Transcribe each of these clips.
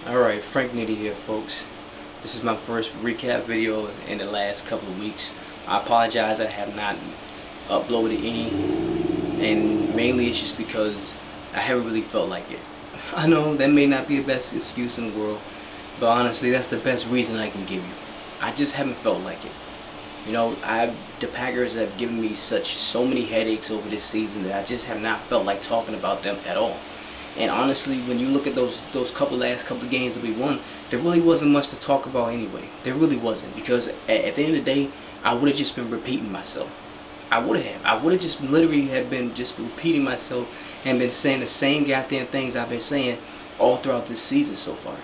Alright, Frank Nitty here, folks. This is my first recap video in the last couple of weeks. I apologize I have not uploaded any, and mainly it's just because I haven't really felt like it. I know that may not be the best excuse in the world, but honestly that's the best reason I can give you. I just haven't felt like it. You know, the Packers have given me so many headaches over this season that I just have not felt like talking about them at all. And honestly, when you look at those last couple of games that we won, there really wasn't much to talk about anyway. There really wasn't, because at the end of the day, I would have just been repeating myself. I would have just literally been just repeating myself and been saying the same goddamn things I've been saying all throughout this season so far.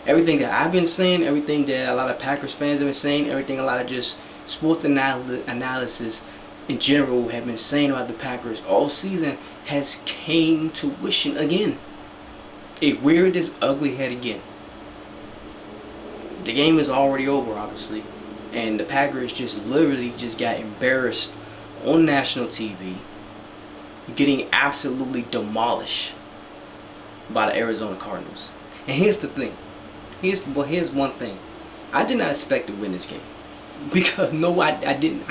Everything that I've been saying, everything that a lot of Packers fans have been saying, everything a lot of just sports analysis in general have been saying about the Packers all season has came to fruition again. It reared its ugly head again. The game is already over, obviously, and the Packers just literally just got embarrassed on national TV, getting absolutely demolished by the Arizona Cardinals. And here's the thing. Here's one thing. I did not expect to win this game, because no, I didn't.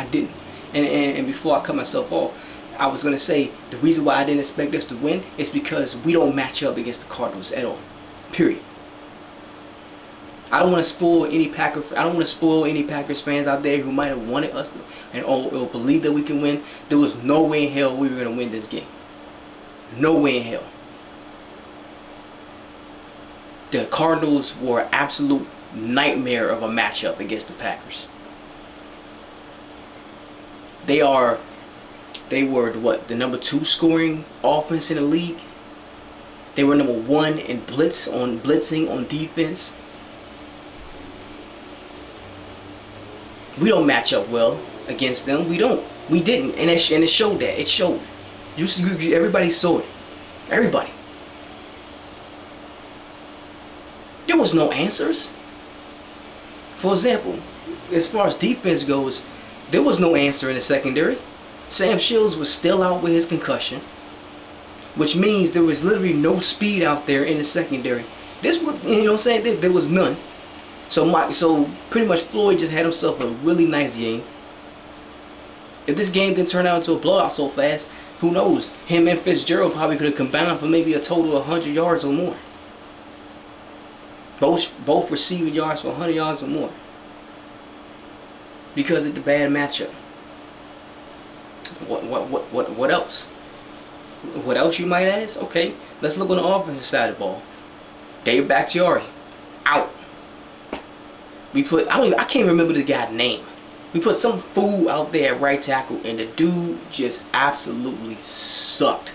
And before I cut myself off, I was gonna say the reason why I didn't expect us to win is because we don't match up against the Cardinals at all. Period. I don't want to spoil any Packers fans out there who might have wanted us to or believe that we can win. There was no way in hell we were gonna win this game. No way in hell. The Cardinals were an absolute nightmare of a matchup against the Packers. They were what, the number 2 scoring offense in the league. They were number 1 in blitzing on defense. We don't match up well against them. We didn't, and it showed that. It showed. Everybody saw it. Everybody. There was no answers. For example, as far as defense goes, there was no answer in the secondary. Sam Shields was still out with his concussion, which means there was literally no speed out there in the secondary. This was, you know what I'm saying? There was none. So pretty much Floyd just had himself a really nice game. If this game didn't turn out into a blowout so fast, who knows? Him and Fitzgerald probably could have combined for maybe a total of 100 yards or more. Both receiving yards for 100 yards or more. Because of the bad matchup. What else? What else, you might ask? Okay, let's look on the offensive side of the ball. David Bakhtiari out. We put I can't remember the guy's name. We put some fool out there at right tackle, and the dude just absolutely sucked.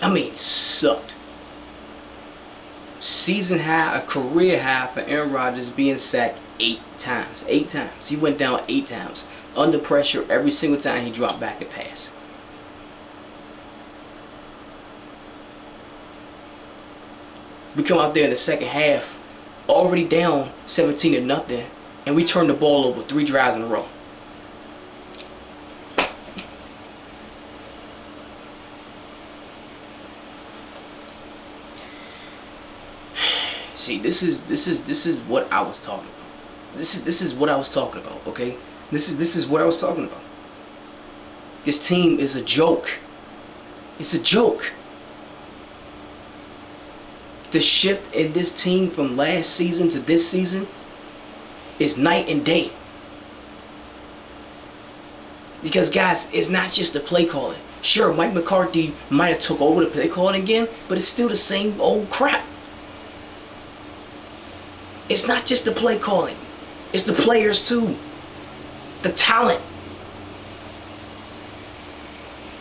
I mean, sucked. Season high, a career high for Aaron Rodgers, being sacked 8 times. 8 times. He went down 8 times. Under pressure every single time he dropped back to pass. We come out there in the second half, already down 17-0, and we turn the ball over 3 drives in a row. See, this is what I was talking about. This is what I was talking about, okay? This is what I was talking about. This team is a joke. It's a joke. The shift in this team from last season to this season is night and day. Because guys, it's not just the play calling. Sure, Mike McCarthy might have took over the play calling again, but it's still the same old crap. It's not just the play calling. It's the players too. The talent.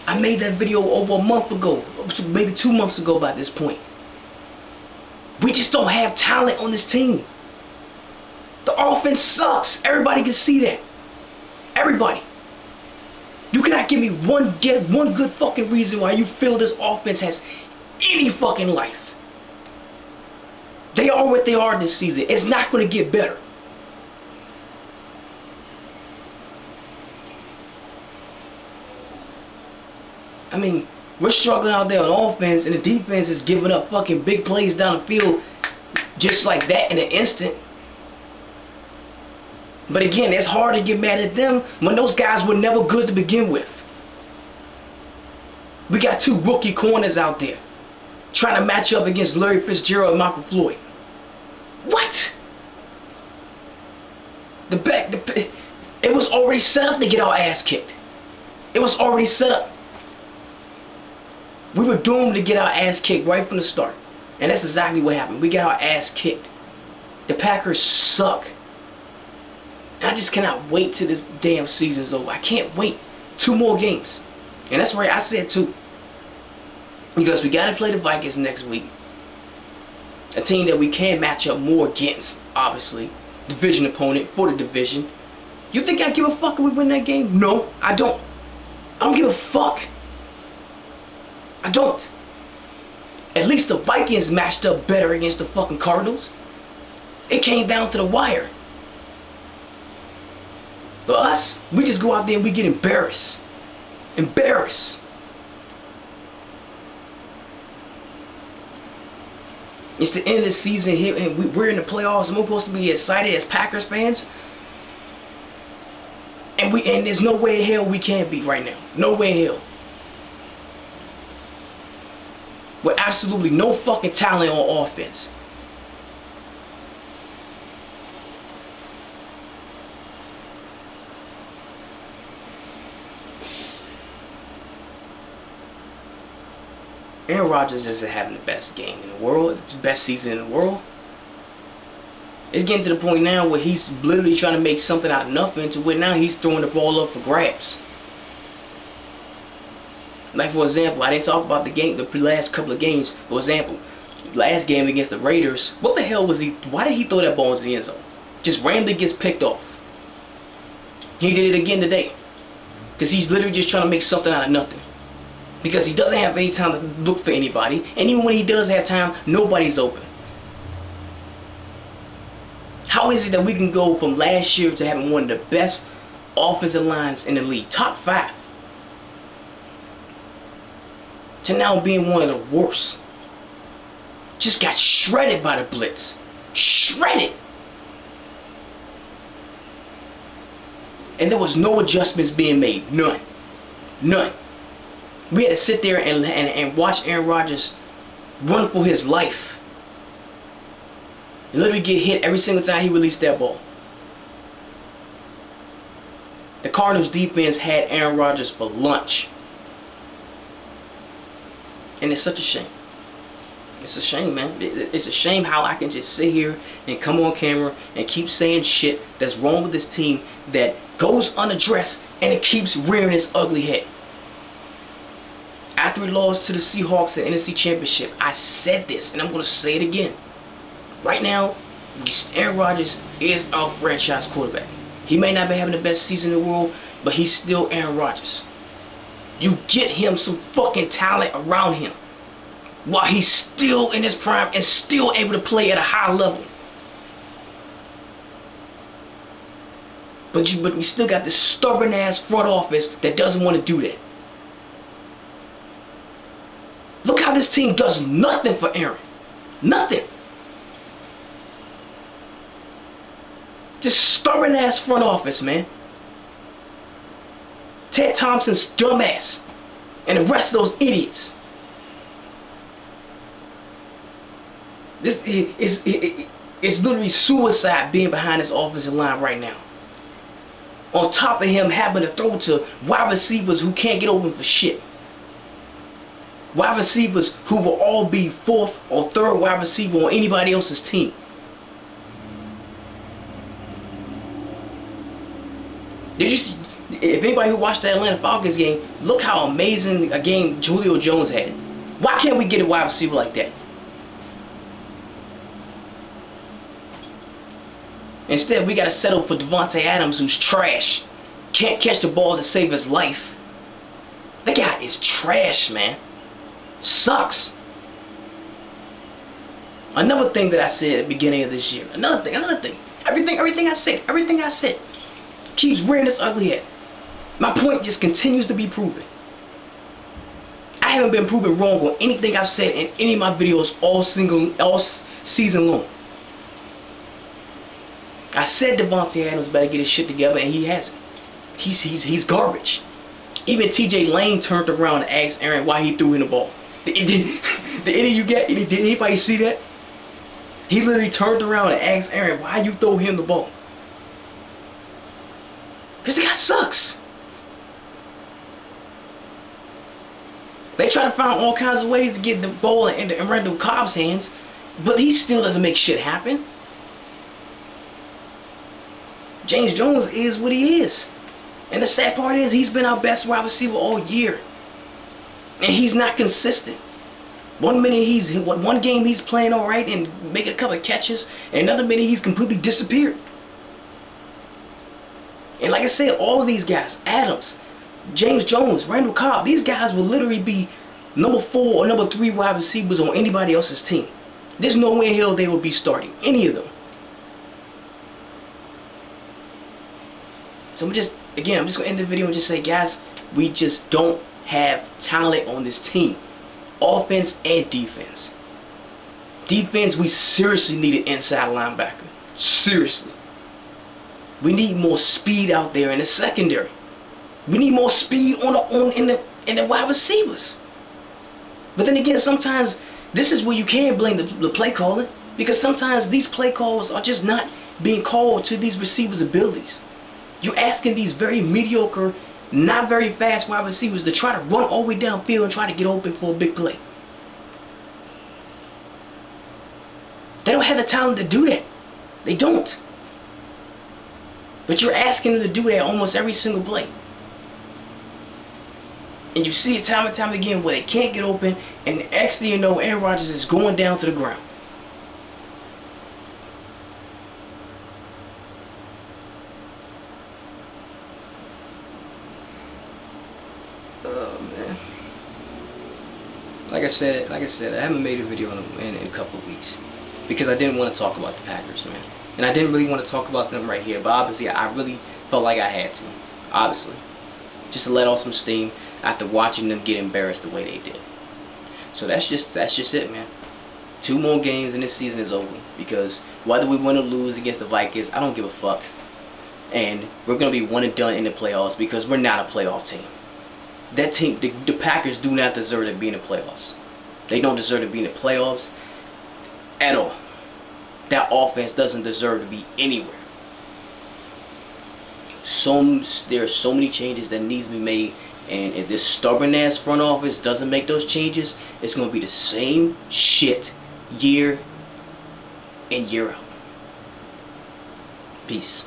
I made that video over a month ago, maybe 2 months ago by this point. We just don't have talent on this team. The offense sucks. Everybody can see that. Everybody. You cannot give me one good fucking reason why you feel this offense has any fucking life. They are what they are this season. It's not going to get better. I mean, We're struggling out there on offense, and the defense is giving up fucking big plays down the field just like that in an instant. But again, it's hard to get mad at them when those guys were never good to begin with. We got two rookie corners out there trying to match up against Larry Fitzgerald and Michael Floyd. What? It was already set up to get our ass kicked. It was already set up. We were doomed to get our ass kicked right from the start. And that's exactly what happened. We got our ass kicked. The Packers suck. And I just cannot wait till this damn season's over. I can't wait. 2 more games. And that's right, I said 2. Because we got to play the Vikings next week. A team that we can match up more against, obviously. Division opponent for the division. You think I give a fuck if we win that game? No, I don't. I don't give a fuck. I don't. At least the Vikings matched up better against the fucking Cardinals. It came down to the wire. But us, we just go out there and we get embarrassed. Embarrassed. It's the end of the season here, and we're in the playoffs, and we're supposed to be excited as Packers fans. And there's no way in hell we can't be right now. No way in hell. With absolutely no fucking talent on offense. Aaron Rodgers isn't having the best game in the world. It's the best season in the world. It's getting to the point now where he's literally trying to make something out of nothing, to where now he's throwing the ball up for grabs. Like, for example, I didn't talk about the last couple of games. For example, last game against the Raiders, what the hell was he? Why did he throw that ball into the end zone? Just randomly gets picked off. He did it again today. Because he's literally just trying to make something out of nothing. Because he doesn't have any time to look for anybody. And even when he does have time, nobody's open. How is it that we can go from last year to having one of the best offensive lines in the league, top 5, to now being one of the worst? Just got shredded by the blitz. Shredded. And there was no adjustments being made. None. None. We had to sit there and watch Aaron Rodgers run for his life. And literally get hit every single time he released that ball. The Cardinals defense had Aaron Rodgers for lunch. And it's such a shame. It's a shame, man. It's a shame how I can just sit here and come on camera and keep saying shit that's wrong with this team that goes unaddressed, and it keeps rearing its ugly head. After we lost to the Seahawks in the NFC Championship, I said this, and I'm going to say it again. Right now, Aaron Rodgers is our franchise quarterback. He may not be having the best season in the world, but he's still Aaron Rodgers. You get him some fucking talent around him while he's still in his prime and still able to play at a high level. But we still got this stubborn ass front office that doesn't want to do that. Look how this team does nothing for Aaron. Nothing. Just stubborn ass front office, man. Ted Thompson's dumbass and the rest of those idiots. It's literally suicide being behind this offensive line right now. On top of him having to throw to wide receivers who can't get open for shit. Wide receivers who will all be 4th or 3rd wide receiver on anybody else's team. If anybody who watched the Atlanta Falcons game, look how amazing a game Julio Jones had. Why can't we get a wide receiver like that? Instead, we got to settle for Devontae Adams, who's trash. Can't catch the ball to save his life. That guy is trash, man. Sucks. Another thing that I said at the beginning of this year. Another thing. Everything I said keeps rearing its ugly head. My point just continues to be proven. I I haven't been proven wrong on anything I've said in any of my videos all season long. I said Devontae Adams better get his shit together, and he hasn't. He's garbage. Even TJ Lane turned around and asked Aaron why he threw in the ball. Did anybody see that? He literally turned around and asked Aaron why you throw him the ball. Because the guy sucks. They try to find all kinds of ways to get the ball in Randall Cobb's hands, but he still doesn't make shit happen. James Jones is what he is. And the sad part is he's been our best wide receiver all year. And he's not consistent. One game he's playing alright and make a couple of catches, and another minute he's completely disappeared. And like I said, all of these guys, Adams, James Jones, Randall Cobb, these guys will literally be number 4 or number 3 wide receivers on anybody else's team. There's no way in hell they will be starting any of them. So I'm just going to end the video and just say, guys, we just don't have talent on this team. Offense and defense. Defense, we seriously need an inside linebacker. Seriously. We need more speed out there in the secondary. We need more speed in the wide receivers. But then again, sometimes this is where you can blame the play calling, because sometimes these play calls are just not being called to these receivers' abilities. You're asking these very mediocre, not very fast wide receivers to try to run all the way downfield and try to get open for a big play. They don't have the talent to do that. They don't. But you're asking them to do that almost every single play. And you see it time and time again where they can't get open, and the next thing you know, Aaron Rodgers is going down to the ground. Oh man. Like I said, I haven't made a video in a couple of weeks because I didn't want to talk about the Packers, man. And I didn't really want to talk about them right here, but obviously I really felt like I had to. Obviously. Just to let off some steam after watching them get embarrassed the way they did. So that's just it, man. 2 more games and this season is over. Because whether we win or lose against the Vikings, I don't give a fuck. And we're going to be one and done in the playoffs because we're not a playoff team. That team, the Packers do not deserve to be in the playoffs. They don't deserve to be in the playoffs at all. That offense doesn't deserve to be anywhere. There are so many changes that needs to be made, and if this stubborn ass front office doesn't make those changes, it's going to be the same shit year in, year out. Peace.